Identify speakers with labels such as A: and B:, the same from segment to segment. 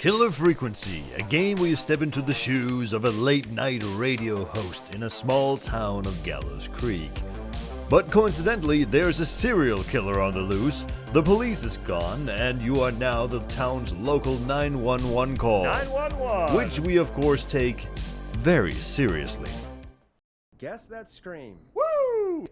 A: Killer Frequency, a game where you step into the shoes of a late-night radio host in a small town of Gallows Creek. But coincidentally, there's a serial killer on the loose, the police is gone, and you are now the town's local 911 call.
B: 911!
A: Which we of course take very seriously.
C: Guess that scream.
B: Woo!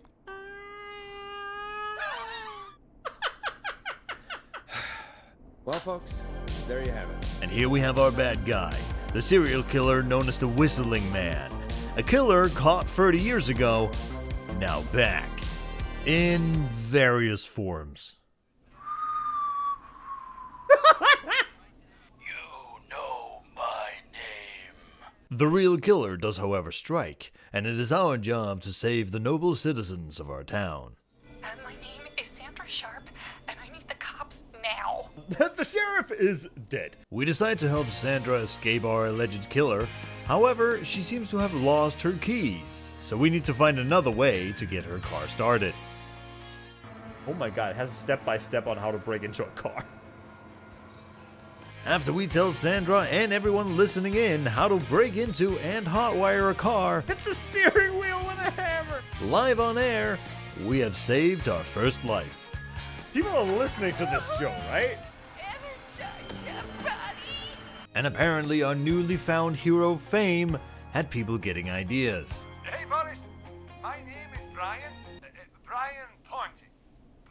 C: Well, folks, there you have it.
A: And here we have our bad guy, the serial killer known as the Whistling Man. A killer caught 30 years ago, now back, in various forms.
D: You know my name.
A: The real killer does, however, strike, and it is our job to save the noble citizens of our town.
E: My name is Sandra Sharp, and I need the cops now.
B: The sheriff is dead.
A: We decide to help Sandra escape our alleged killer. However, she seems to have lost her keys, so we need to find another way to get her car started.
B: Oh my god, it has a step-by-step on how to break into a car.
A: After we tell Sandra and everyone listening in how to break into and hotwire a car,
B: Hit the steering wheel with a hammer.
A: live on air, we have saved our first life.
B: People are listening to this show, right?
A: And apparently our newly found hero Fame had people getting ideas.
D: Hey, Forrest. My name is Brian. Brian Ponte.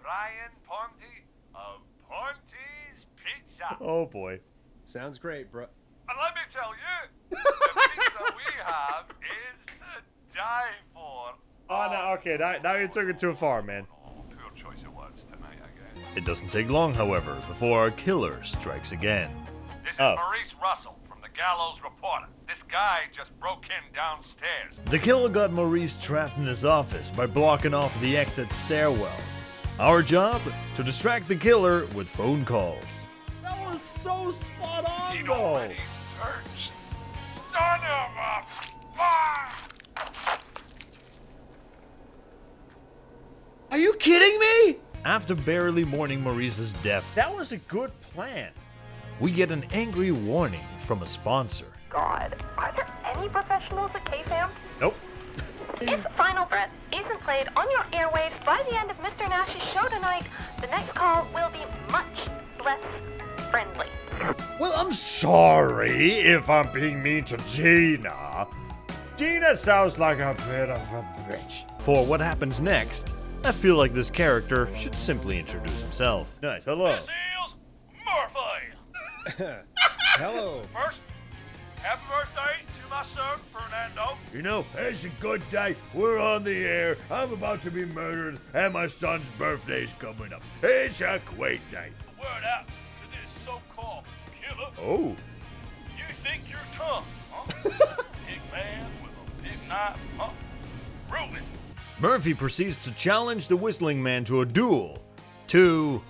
D: Brian Ponte of Ponte's Pizza.
B: Oh boy.
C: Sounds great, bro.
D: And let me tell you, the pizza we have is to die for.
B: Oh, no, okay, now you took it too far, man.
D: Oh, poor choice of words tonight, I guess.
A: It doesn't take long, however, before our killer strikes again.
D: This is
B: Oh.
D: Maurice Russell from the Gallows Reporter. This guy just broke in downstairs.
A: The killer got Maurice trapped in his office by blocking off the exit stairwell. Our job? To distract the killer with phone calls.
B: That was so spot on,
D: He'd
B: though.
D: already searched. Son of a fuck!
B: Are you kidding me?
A: After barely mourning Maurice's death,
B: That was a good plan.
A: we get an angry warning from a sponsor.
F: God, are there any professionals at KFAM?
B: Nope.
F: If Final Breath isn't played on your airwaves by the end of Mr. Nash's show tonight, the next call will be much less friendly.
B: Well, I'm sorry if I'm being mean to Gina. Gina sounds like a bit of a bitch.
A: For what happens next, I feel like this character should simply introduce himself.
B: Nice, hello.
D: This is Murphy.
C: Hello.
D: First, happy birthday to my son, Fernando.
A: You know, it's a good day. We're on the air. I'm about to be murdered, and my son's birthday's coming up. It's a great day.
D: Word out to this so-called killer.
B: Oh.
D: You think you're tough, huh? Big man with a big knife, huh? Prove it.
A: Murphy proceeds to challenge the Whistling Man to a duel.
D: I'm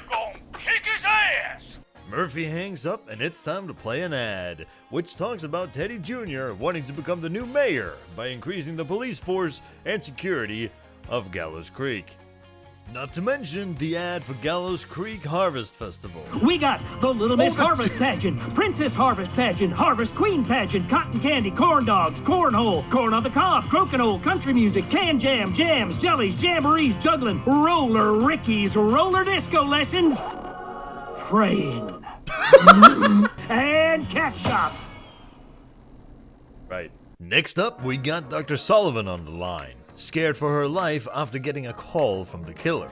D: gonna kick his ass.
A: Murphy hangs up, and it's time to play an ad, which talks about Teddy Jr. wanting to become the new mayor by increasing the police force and security of Gallows Creek. Not to mention the ad for Gallows Creek Harvest Festival.
G: We got the Little Miss Harvest Pageant, Princess Harvest Pageant, Harvest Queen Pageant, Cotton Candy, Corn Dogs, Cornhole, Corn on the Cob, Crokinole, Country Music, Can Jam, Jams, Jellies, Jamborees, Juggling, Roller Rickies, Roller Disco Lessons, Praying, and Cat Shop.
B: Right.
A: Next up, we got Dr. Sullivan on the line, scared for her life after getting a call from the killer.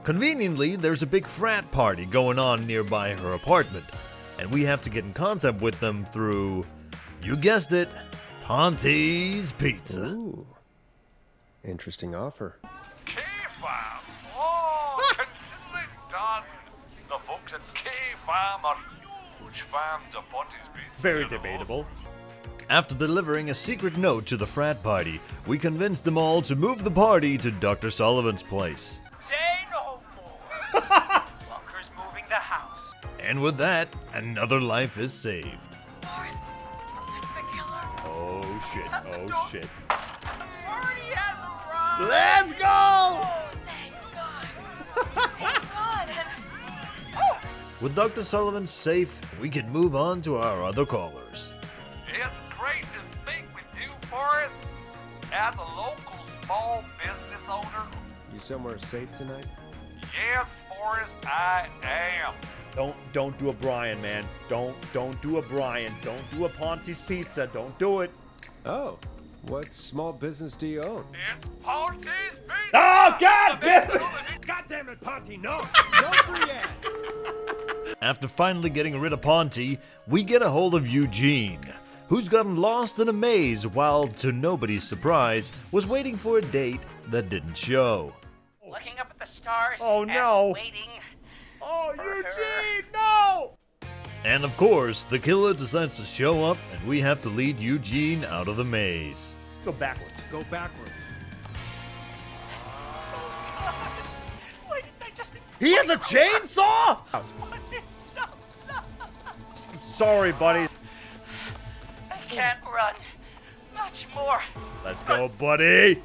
A: Conveniently, there's a big frat party going on nearby her apartment, and we have to get in contact with them through, you guessed it, Ponte's Pizza.
C: Ooh. Interesting offer.
D: K-Farm? Oh, consider it done. The folks at K-Farm are huge fans of Ponte's Pizza.
B: Very
D: you know.
B: debatable.
A: After delivering a secret note to the frat party, we convinced them all to move the party to Dr. Sullivan's place.
D: Say no more. Bunker's moving the house.
A: And with that, another life is saved.
E: Forrest, it's the killer.
B: Oh shit, oh shit.
E: Party has arrived.
A: Let's go!
E: Oh, thank God. He's gone.
A: With Dr. Sullivan safe, we can move on to our other callers.
D: It's great to speak with you, Forrest. As a local small business owner,
C: You somewhere safe tonight?
D: yes, Forrest, I am.
B: Don't do a Brian, man. Don't do a Brian. Don't do a Ponzi's Pizza. Don't do it.
C: Oh, what small business do you own?
D: It's Ponty's Pizza.
B: Oh, God damn it!
C: God damn it, Ponty, no! No free ads!
A: After finally getting rid of Ponty, we get a hold of Eugene, who's gotten lost in a maze while, to nobody's surprise, was waiting for a date that didn't show.
H: Looking up at the stars.
B: Oh,
H: and
B: no.
H: Waiting.
B: Oh,
H: For her.
B: Eugene, no!
A: And of course, the killer decides to show up and we have to lead Eugene out of the maze.
B: Go backwards.
C: Go backwards.
H: Why didn't I just...
B: He has a chainsaw? Sorry, buddy.
H: I can't run much more.
B: Let's go, buddy.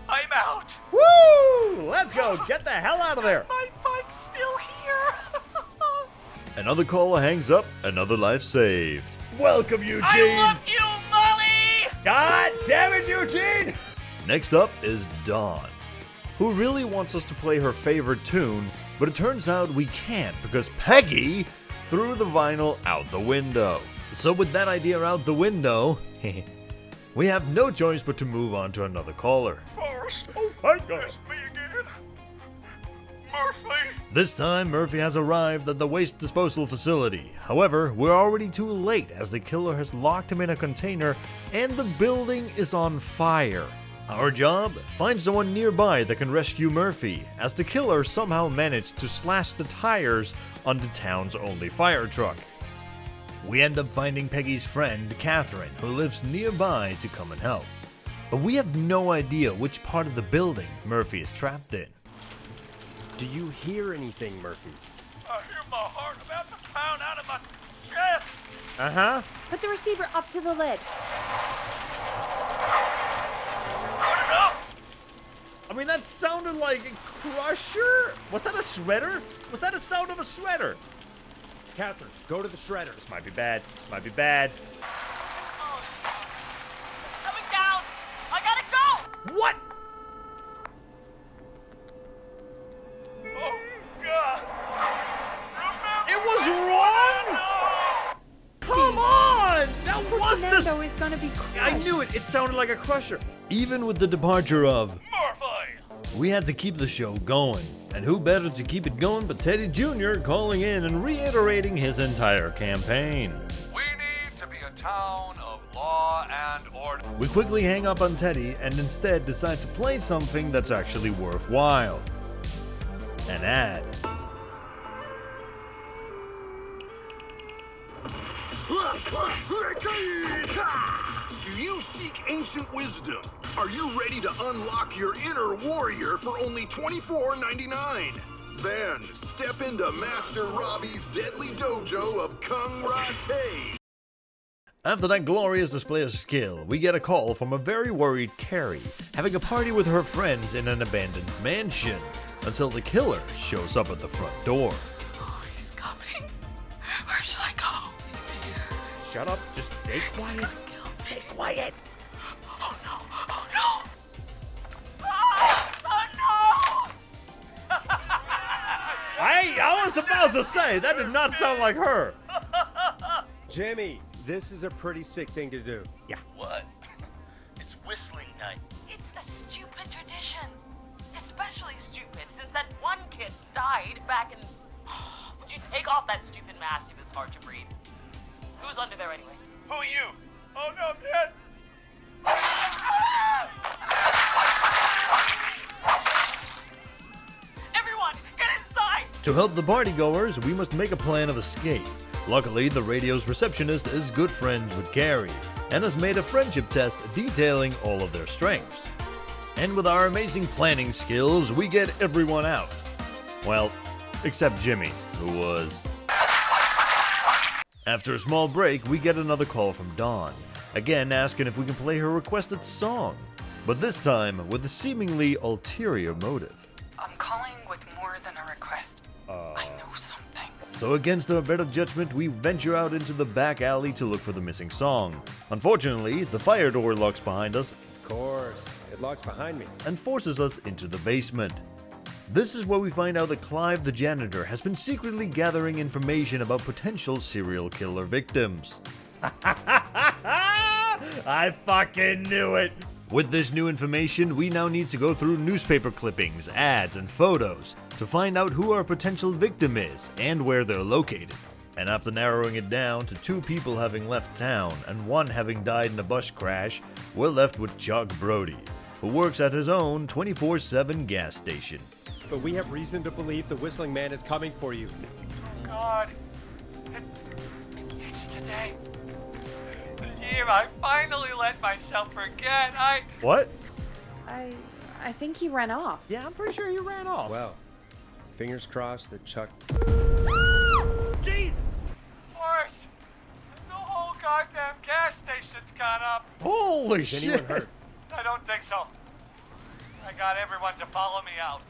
H: I'm out.
B: Woo! Let's go. Get the hell out of there.
H: My bike's still here.
A: Another caller hangs up, another life saved.
B: Welcome, Eugene.
H: I love you, Molly.
B: God damn it, Eugene!
A: Next up is Dawn, who really wants us to play her favorite tune, but it turns out we can't because Peggy threw the vinyl out the window. So with that idea out the window, we have no choice but to move on to another caller.
D: Forrest,
B: Oh, thank God.
D: it's me again. Murphy.
A: This time, Murphy has arrived at the waste disposal facility. However, we're already too late as the killer has locked him in a container and the building is on fire. Our job? Find someone nearby that can rescue Murphy, as the killer somehow managed to slash the tires on the town's only fire truck. We end up finding Peggy's friend, Catherine, who lives nearby to come and help. But we have no idea which part of the building Murphy is trapped in.
C: Do you hear anything, Murphy?
D: I hear my heart about to pound out of my chest.
B: Uh-huh.
I: Put the receiver up to the lid.
D: Put it up.
B: I mean, that sounded like a crusher. Was that a shredder? Was that a sound of a shredder?
C: Catherine, go to the shredder.
B: This might be bad. This might be bad.
H: Coming down. I gotta go.
B: What?
D: Oh, God.
B: It was wrong? Come on! That was this.
I: Fernando is gonna be crushed.
B: I knew it. It sounded like a crusher.
A: Even with the departure of,
D: Murphy.
A: we had to keep the show going. And who better to keep it going but Teddy Jr. calling in and reiterating his entire campaign.
D: We need to be a town of law and order.
A: We quickly hang up on Teddy and instead decide to play something that's actually worthwhile. An ad.
J: Do you seek ancient wisdom? Are you ready to unlock your inner warrior for only $24.99? Then step into Master Robbie's deadly dojo of Kung Rate.
A: After that glorious display of skill, we get a call from a very worried Carrie, having a party with her friends in an abandoned mansion, until the killer shows up at the front door.
E: Oh, he's coming. Where should I go?
B: Shut up. Just stay quiet. Stay quiet.
E: Oh no! Oh no!
B: I was about to say, that did not sound like her.
C: Jimmy, this is a pretty sick thing to do.
B: Yeah.
H: What? It's whistling night.
E: It's a stupid tradition. Especially stupid since that one kid died back in... Would you take off that stupid mask if it's hard to breathe? Who's under there anyway?
D: Who are you? Oh, no, I'm dead.
E: Everyone, get inside!
A: To help the partygoers, we must make a plan of escape. Luckily, the radio's receptionist is good friends with Carrie, and has made a friendship test detailing all of their strengths. And with our amazing planning skills, we get everyone out. Well, except Jimmy, who was... After a small break, we get another call from Dawn, again asking if we can play her requested song, but this time with a seemingly ulterior motive.
E: I'm calling with more than a request. I know something.
A: So against our better judgment, we venture out into the back alley to look for the missing song. Unfortunately, the fire door locks behind us
C: Of course, it locks behind me.
A: and forces us into the basement. This is where we find out that Clive the janitor has been secretly gathering information about potential serial killer victims.
B: I fucking knew it!
A: With this new information, we now need to go through newspaper clippings, ads, and photos to find out who our potential victim is and where they're located. And after narrowing it down to 2 people having left town and 1 having died in a bus crash, we're left with Chuck Brody, who works at his own 24/7 gas station.
C: But we have reason to believe the Whistling Man is coming for you.
D: God, it's today. The year I finally let myself forget.
B: What?
I: I think he ran off.
B: Yeah, I'm pretty sure he ran off.
C: Well, fingers crossed that Chuck...
D: Jesus! Worse, the whole goddamn gas station's gone up.
B: Holy
C: Is
B: shit!
C: anyone hurt?
D: I don't think so. I got everyone to follow me out.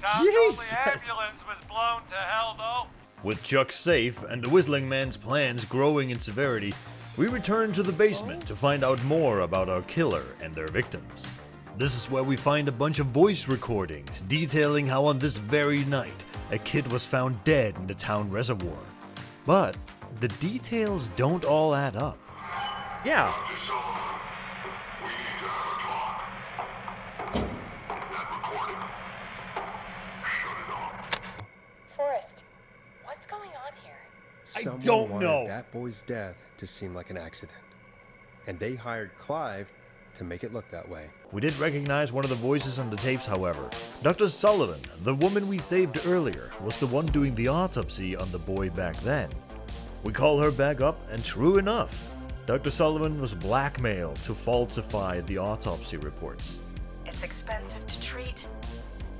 D: The town's
B: Jesus.
D: only ambulance was blown to hell, though.
A: With Chuck safe and the Whistling Man's plans growing in severity, we return to the basement to find out more about our killer and their victims. This is where we find a bunch of voice recordings detailing how on this very night a kid was found dead in the town reservoir. But the details don't all add up.
B: Yeah.
F: Forrest, what's going on here?
C: Someone
B: don't
C: wanted
B: know.
C: that boy's death to seem like an accident. And they hired Clive to make it look that way.
A: We did recognize one of the voices on the tapes, however. Dr. Sullivan, the woman we saved earlier, was the one doing the autopsy on the boy back then. We call her back up, and true enough, Dr. Sullivan was blackmailed to falsify the autopsy reports.
K: It's expensive to treat,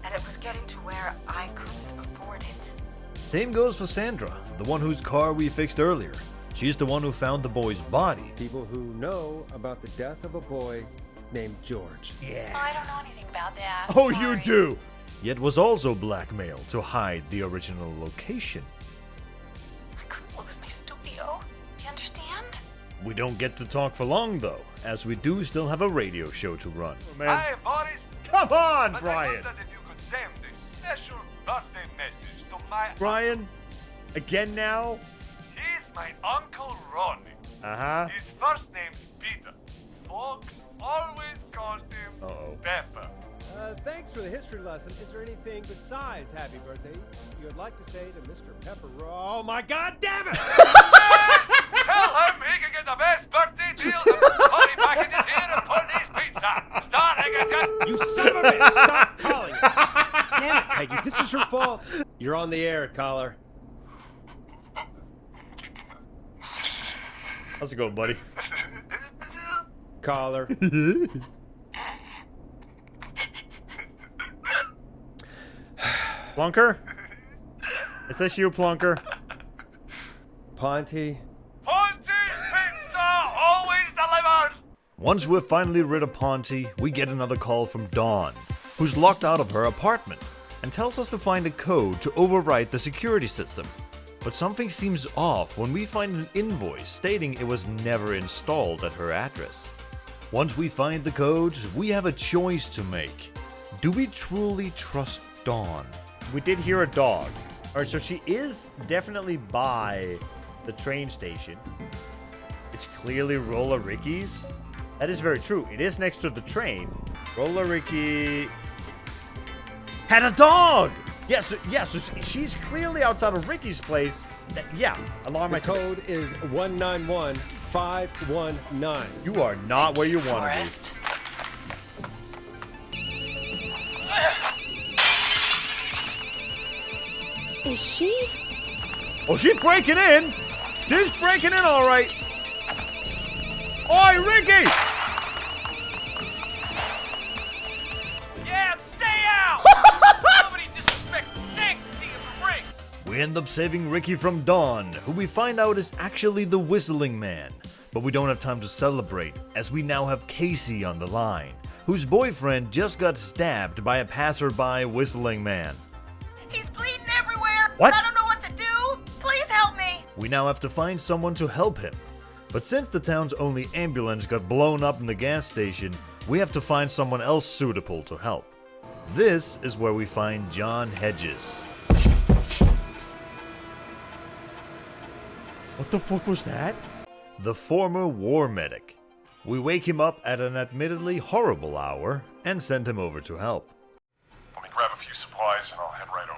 K: and it was getting to where I couldn't afford it.
A: Same goes for Sandra, the one whose car we fixed earlier. She's the one who found the boy's body.
C: People who know about the death of a boy named George.
B: Yeah.
F: I don't know anything about that.
B: Oh,
F: Sorry.
B: you do!
A: Yet was also blackmailed to hide the original location.
F: I couldn't lose my studio. Do you understand?
A: We don't get to talk for long though, as we do still have a radio show to run.
B: Man.
D: Hi, Boris.
B: Come on,
D: But I
B: Brian!
D: wondered if you could send this special birthday message to my...
B: Brian? Again now?
D: He's my Uncle Ronnie.
B: Uh-huh.
D: His first name's Peter. Folks always called him
B: Uh-oh.
D: Pepper.
C: Thanks for the history lesson. Is there anything besides happy birthday you would like to say to Mr. Pepper? Oh my God damn it!
D: Yes! Tell him he can get the best birthday deals and money packages here at Putney's Pizza. Starting at
C: You son of a bitch! Stop calling us! Damn it, Peggy, this is your fault. You're on the air, caller.
B: How's it going, buddy?
C: Caller.
B: Plunker? Is this you, Plunker?
C: Ponty.
D: Ponty's Pizza always delivers.
A: Once we're finally rid of Ponty, we get another call from Dawn, who's locked out of her apartment, and tells us to find a code to overwrite the security system. But something seems off when we find an invoice stating it was never installed at her address. Once we find the codes, we have a choice to make. Do we truly trust Dawn?
B: We did hear a dog. Alright, so she is definitely by the train station. It's clearly Roller Ricky's. That is very true. It is next to the train. Roller Ricky had a dog! Yes, so she's clearly outside of Ricky's place. Yeah, alarm
C: The
B: activity.
C: code is 191519.
B: You are not where you want to
E: Forrest.
I: Is she?
B: be. Oh, she's breaking in! She's breaking in, all right! Oi, Ricky!
D: Yeah, stay out. Nobody disrespects the sanctity of the ring.
A: We end up saving Ricky from Dawn, who we find out is actually the Whistling Man. But we don't have time to celebrate, as we now have Casey on the line, whose boyfriend just got stabbed by a passerby Whistling Man.
K: He's bleeding everywhere.
B: What?
K: I don't know what to do. Please help me.
A: We now have to find someone to help him. But since the town's only ambulance got blown up in the gas station, we have to find someone else suitable to help. This is where we find John Hedges.
B: What the fuck was that?
A: The former war medic. We wake him up at an admittedly horrible hour and send him over to help.
J: Let me grab a few supplies and I'll head right over.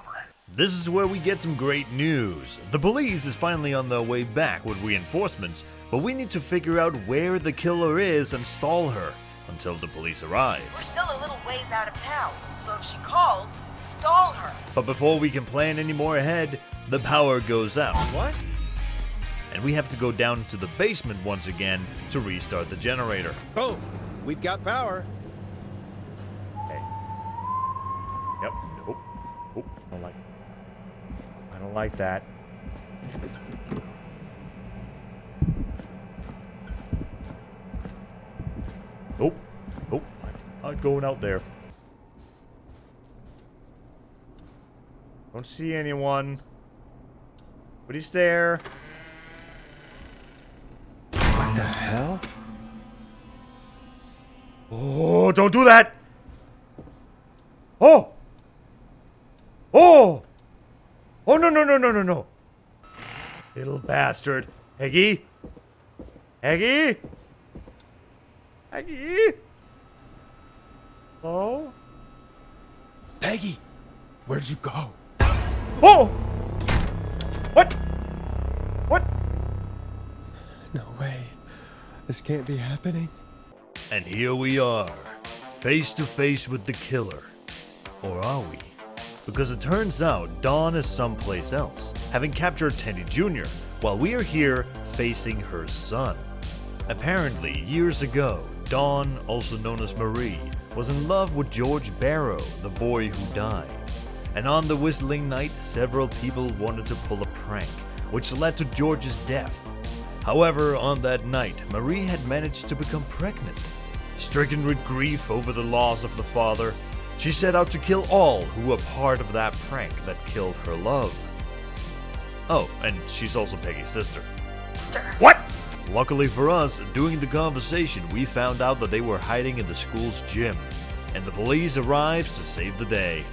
A: This is where we get some great news. The police is finally on their way back with reinforcements, but we need to figure out where the killer is and stall her until the police arrive.
K: We're still a little ways out of town, so if she calls, stall her.
A: But before we can plan any more ahead, the power goes out.
C: What?
A: And we have to go down to the basement once again to restart the generator.
C: Boom! We've got power.
B: Okay. Yep. Nope. Nope. I don't like that. Nope. Nope. I'm not going out there. Don't see anyone. Nobody's there.
C: What the hell?
B: Oh, don't do that! Oh! Oh! Oh, no, no, no, no, no, no. Little bastard. Peggy? Peggy? Peggy? Oh?
C: Peggy, where'd you go?
B: Oh! What? What?
C: No way. This can't be happening.
A: And here we are, face to face with the killer. Or are we? Because it turns out Dawn is someplace else, having captured Tandy Jr., while we are here facing her son. Apparently, years ago, Dawn, also known as Marie, was in love with George Barrow, the boy who died. And on the whistling night, several people wanted to pull a prank, which led to George's death. However, on that night, Marie had managed to become pregnant. Stricken with grief over the loss of the father, she set out to kill all who were part of that prank that killed her love. Oh, and she's also Peggy's sister.
K: Sister.
B: What?
A: Luckily for us, during the conversation, we found out that they were hiding in the school's gym, and the police arrives to save the day.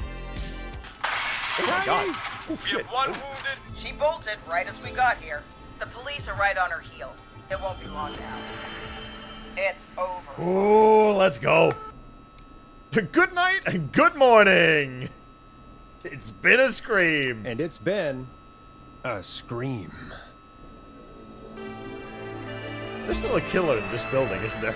B: Oh my god. Oh
H: We
B: shit.
H: have one wounded.
K: She bolted right as we got here. The police are right on her heels. It won't be long now. It's over.
B: Oh, let's go. Good night and good morning. It's been a scream.
C: And it's been a scream.
B: There's still a killer in this building, isn't there?